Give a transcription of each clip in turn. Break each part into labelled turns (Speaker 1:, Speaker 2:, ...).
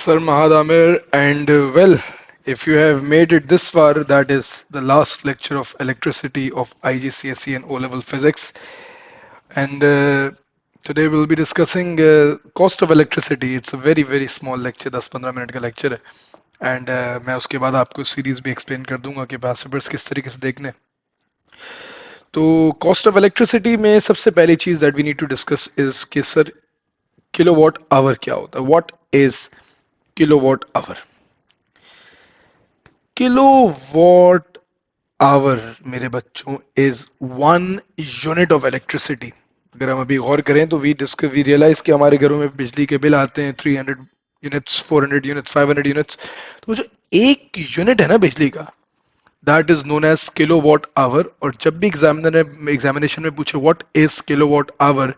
Speaker 1: Sir Mahadamir, and if you have made it this far, that is the last lecture of electricity of IGCSE and O-level physics. And today we'll be discussing cost of electricity. It's a very very small lecture, 10-15 minute का lecture है. And मैं उसके बाद आपको series भी explain कर दूंगा कि पैसेवर्ड्स किस तरीके से देखने. तो कॉस्ट ऑफ इलेक्ट्रिसिटी में सबसे पहली चीज that we need to discuss is कि सर किलोवाट आवर क्या होता है. What is kilowatt hour? Kilowatt hour मेरे बच्चों इज 1 यूनिट ऑफ इलेक्ट्रिसिटी. अगर हम अभी गौर करें तो वी रियलाइज कि हमारे घरों में बिजली के बिल आते हैं 300 यूनिट्स, 400 यूनिट्स, 500 यूनिट्स. तो जो एक यूनिट है ना बिजली का, that is known as kilowatt hour. और जब भी एग्जामिनेशन में पूछे व्हाट इज किलोवाट आवर,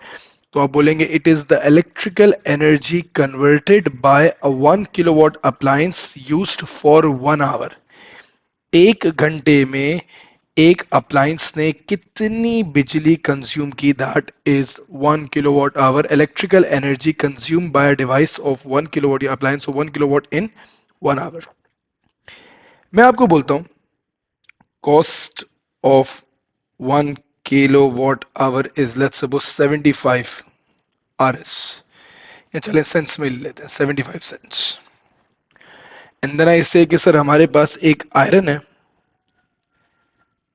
Speaker 1: तो आप बोलेंगे it is the electrical energy converted by a 1 kilowatt appliance used for 1 hour. एक घंटे में एक अप्लायंस ने कितनी बिजली कंज्यूम की, that is 1 kilowatt hour. Electrical energy consume by a device of 1 kilowatt appliance of 1 kilowatt in 1 hour. मैं आपको बोलता हूं cost of 1 kilowatt hour is let's suppose 75 RS. या चले सेंस में ले लेते हैं 75 सेंट्स. एंड देन आई से कि सर हमारे पास एक आयरन है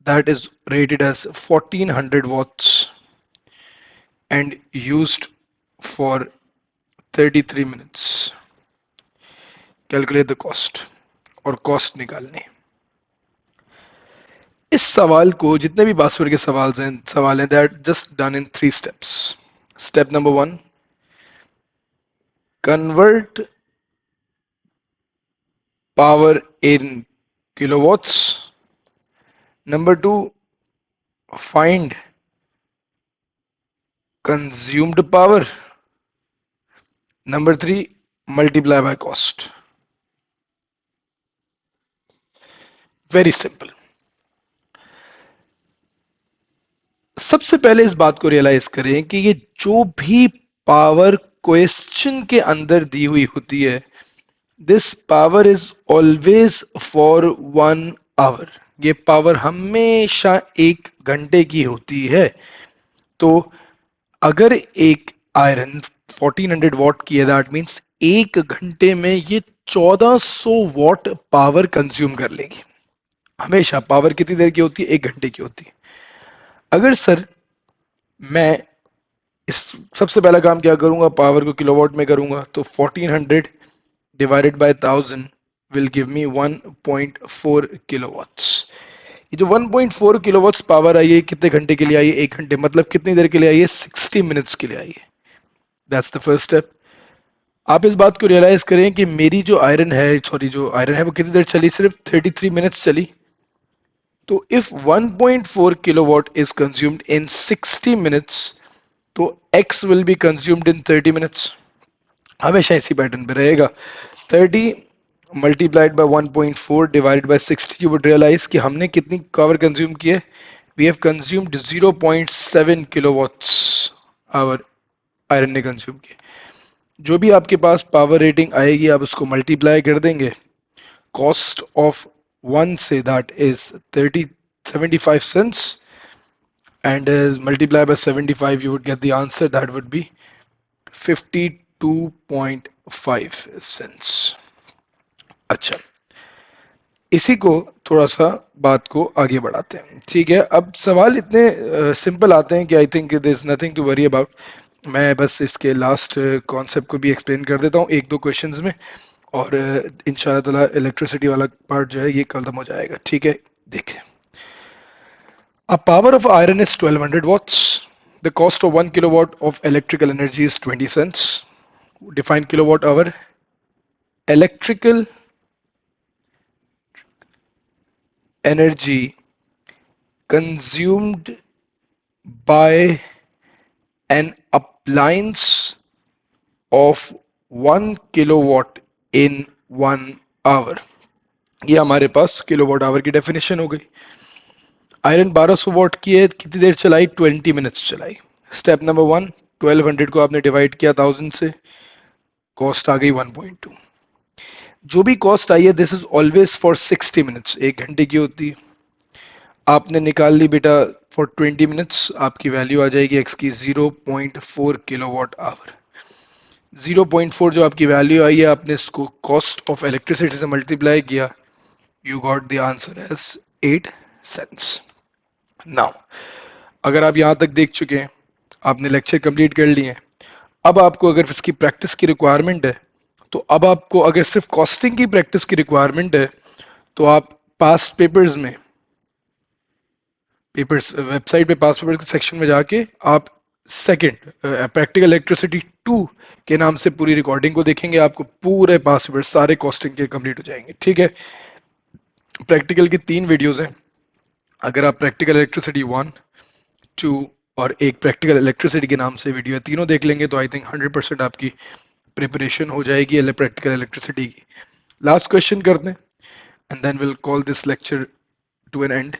Speaker 1: that is rated as 1400 watts and used for 33 minutes. Calculate the cost और cost निकालने. इस सवाल को जितने भी बासवर के सवाल हैं that just done in 3 steps. Step number 1, convert power in kilowatts. Number 2, find consumed power. Number 3, multiply by cost. Very simple. सबसे पहले इस बात को रियलाइज करें कि ये जो भी पावर क्वेश्चन के अंदर दी हुई होती है, this power is always for 1 hour. ये पावर हमेशा 1 घंटे की होती है. तो अगर एक आयरन 1400 वॉट की है, दैट मीन्स 1 घंटे में ये 1400 वॉट पावर कंज्यूम कर लेगी. हमेशा पावर कितनी देर की होती है? 1 घंटे की होती है. अगर सर मैं इस सबसे पहला काम क्या करूंगा, पावर को किलोवाट में करूंगा, तो 1400 divided by 1000 will give me 1.4 kilowatts. ये जो 1.4 किलोवाट्स पावर आई है कितने घंटे के लिए आई है? 1 घंटे. मतलब कितनी देर के लिए आई है? 60 मिनट्स के लिए आई है. That's the first step. आप इस बात को रियलाइज करें कि मेरी जो आयरन है वो कितनी देर चली? सिर्फ 33 मिनट्स चली. तो if 1.4 kilowatt is consumed in 60 minutes, तो X will be consumed in 30 minutes. हमेशा इसी पैटर्न पे रहेगा. 30 multiplied by 1.4 divided by 60, you would realize कि हमने कितनी पावर कंज्यूम की है? We have consumed 0.7 kilowatts hour iron ने कंज्यूम की. जो भी आपके पास पावर रेटिंग आएगी आप उसको मल्टीप्लाई कर देंगे. Cost of 1 say that is 75 cents, and as multiply by 75 you would get the answer that would be 52.5 cents. अच्छा, इसी को थोड़ा सा बात को आगे बढ़ाते हैं. ठीक है, अब सवाल इतने सिंपल आते हैं कि I think there is nothing to worry about. मैं बस इसके लास्ट कॉन्सेप्ट को भी एक्सप्लेन कर देता हूँ 1-2 क्वेश्चंस में, और इंशाल्लाह ताला इलेक्ट्रिसिटी वाला पार्ट जो है ये खत्म हो जाएगा. ठीक है, देखें. A power of iron is 1200 watts. The cost of 1 kilowatt of electrical energy is 20 cents. Define kilowatt hour. Electrical energy consumed by an appliance of 1 kilowatt in 1 hour. ये हमारे पास किलोवाट आवर की डेफिनेशन हो गई. Iron 1200 what की है, कितनी देर चलाई? 20 minutes चलाई. स्टेप नंबर 1, 1200 को आपने डिवाइड किया 1000 से, कॉस्ट आ गई 1.2. जो भी कॉस्ट आई है this is always for 60 minutes, 1 घंटे की होती है। आपने निकाल ली बेटा फॉर 20 मिनट्स, आपकी वैल्यू आ जाएगी एक्स की 0.4 किलोवाट आवर। 0.4 जो आपकी वैल्यू आई है, आपने इसको कॉस्ट ऑफ इलेक्ट्रिसिटी से मल्टीप्लाई किया, you got the answer as 8 cents. Now अगर आप यहां तक देख चुके हैं, आपने लेक्चर कंप्लीट कर लिए हैं, अब आपको अगर इसकी प्रैक्टिस की रिक्वायरमेंट है, तो अब आपको अगर सिर्फ कॉस्टिंग की प्रैक्टिस की रिक्वायरमेंट है, तो आप पास्ट पेपर्स में, पेपर्स वेबसाइट पे पास्ट पेपर के सेक्शन में जाके आप सेकंड प्रैक्टिकल इलेक्ट्रिसिटी 2 के नाम से पूरी रिकॉर्डिंग को देखेंगे, आपको पूरे पास्ट पेपर सारे कॉस्टिंग के कंप्लीट हो जाएंगे। ठीक है, प्रैक्टिकल की 3 वीडियोस हैं। अगर आप प्रैक्टिकल इलेक्ट्रिसिटी 1, 2 और एक प्रैक्टिकल इलेक्ट्रिसिटी के नाम से वीडियो है, तीनों देख लेंगे तो आई थिंक 100% आपकी प्रिपरेशन हो जाएगी प्रैक्टिकल इलेक्ट्रिसिटी की। लास्ट क्वेश्चन करते हैं and then will call this lecture to an end.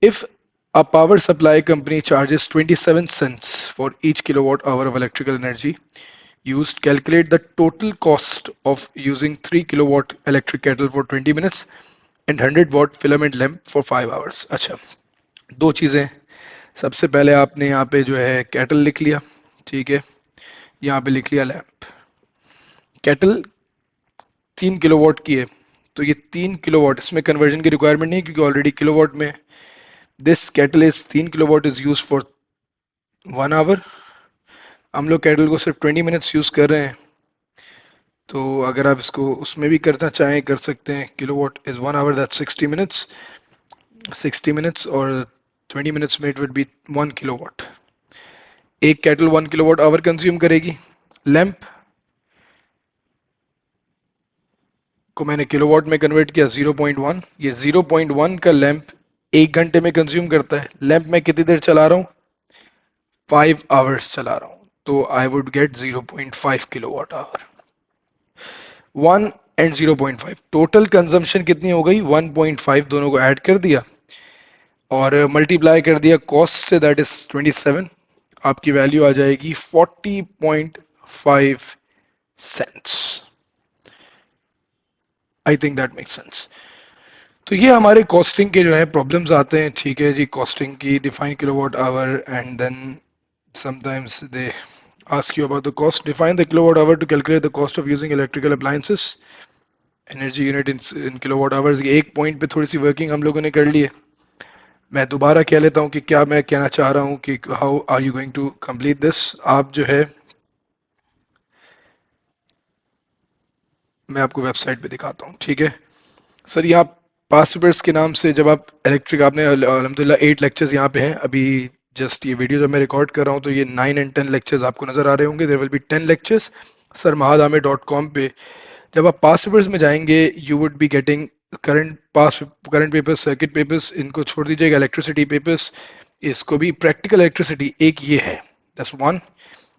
Speaker 1: If a power supply company charges 27 cents for each kilowatt hour of electrical energy used, calculate the total cost of using 3 kilowatt electric kettle for 20 minutes and 100 watt filament lamp for 5 hours। अच्छा, दो चीजें। सबसे पहले आपने यहाँ पे जो है कैटल लिख लिया, ठीक है, यहाँ पे लिख लिया लैंप। कैटल 3 किलोवाट की है, तो ये 3 किलोवाट, इसमें कन्वर्जन की रिक्वायरमेंट नहीं क्योंकि ऑलरेडी किलोवाट में। This kettle is 3 kilowatt is use for 1 hour. हम लोग कैटल को सिर्फ 20 मिनट्स यूज कर रहे हैं, तो अगर आप इसको उसमें भी करना चाहें कर सकते हैं। Kilowatt is 1 hour, that's 60 minutes. 60 minutes और 20 मिनट्स में इट वुड बी 1 किलोवाट। एक कैटल 1 किलोवाट आवर कंज्यूम करेगी। लैंप को मैंने किलोवाट में कन्वर्ट किया 0.1, ये 0.1 का लैंप 1 घंटे में कंज्यूम करता है। लैंप में कितनी देर चला रहा हूँ, 5 आवर्स चला रहा हूँ, तो I would get 0.5 kilowatt hour. 1 and 0.5 total consumption कितनी हो गई, 1.5, दोनों को ऐड कर दिया और मल्टीप्लाई कर दिया कॉस्ट से, दैट इज 27। आपकी वैल्यू आ जाएगी 40.5 cents. I think that makes sense. तो ये हमारे कॉस्टिंग के जो है प्रॉब्लम्स आते हैं। ठीक है जी, कॉस्टिंग की define kilowatt hour and then sometimes they ask you about the cost. Define the kilowatt hour to calculate the cost of using electrical appliances. Energy unit in kilowatt hours। एक point पे थोड़ी सी working हम लोगों ने कर ली है। मैं दोबारा कह लेता हूँ कि क्या मैं कहना चाह रहा हूँ कि how are you going to complete this. आप जो है, मैं आपको वेबसाइट पे दिखाता हूँ। ठीक है सर, यहाँ पास्ट पेपर्स के नाम से जब आप इलेक्ट्रिक, आपने अल्हम्दुलिल्लाह 8 लेक्चर्स यहाँ पे हैं अभी। जस्ट ये वीडियो जब मैं रिकॉर्ड कर रहा हूँ तो ये 9 एंड 10 लेक्चर्स आपको नजर आ रहे होंगे। There will be 10 lectures sarmahadame.com पे। जब आप पास्ट पेपर्स में जाएंगे you would be getting current papers, circuit papers, इनको छोड़ दीजिएगा, इलेक्ट्रिसिटी पेपर्स। इसको भी प्रैक्टिकल इलेक्ट्रिसिटी एक ये है, दैट्स 1।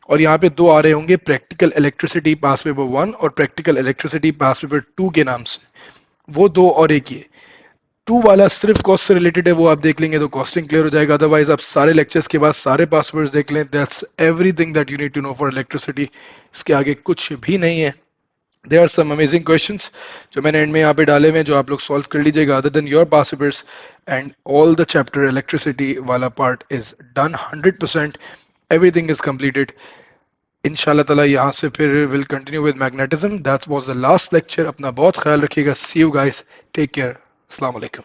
Speaker 1: और यहाँ पे 2 आ रहे होंगे, प्रैक्टिकल इलेक्ट्रिसिटी पास पेपर 1 और प्रैक्टिकल इलेक्ट्रिसिटी पास पेपर 2 के नाम से। वो 2 और एक ये 2 वाला सिर्फ कॉस्ट से रिलेटेड है, वो आप देख लेंगे तो कॉस्टिंग क्लियर हो जाएगा। अदरवाइज आप सारे लेक्चर्स के बाद सारे पासवर्ड्स देख लें, that's everything that you need to know for electricity. इसके आगे कुछ भी नहीं है। There are some amazing questions जो मैंने एंड में यहाँ पे डाले हुए हैं, जो आप लोग सॉल्व कर लीजिएगा। Other than your past papers and all the chapter electricity वाला part is done 100%, everything is completed. इंशाल्लाह ताला यहाँ से फिर will continue with magnetism. That was the last lecture. अपना बहुत ख्याल रखिएगा। See you guys, take care, अस्सलाम वालेकुम।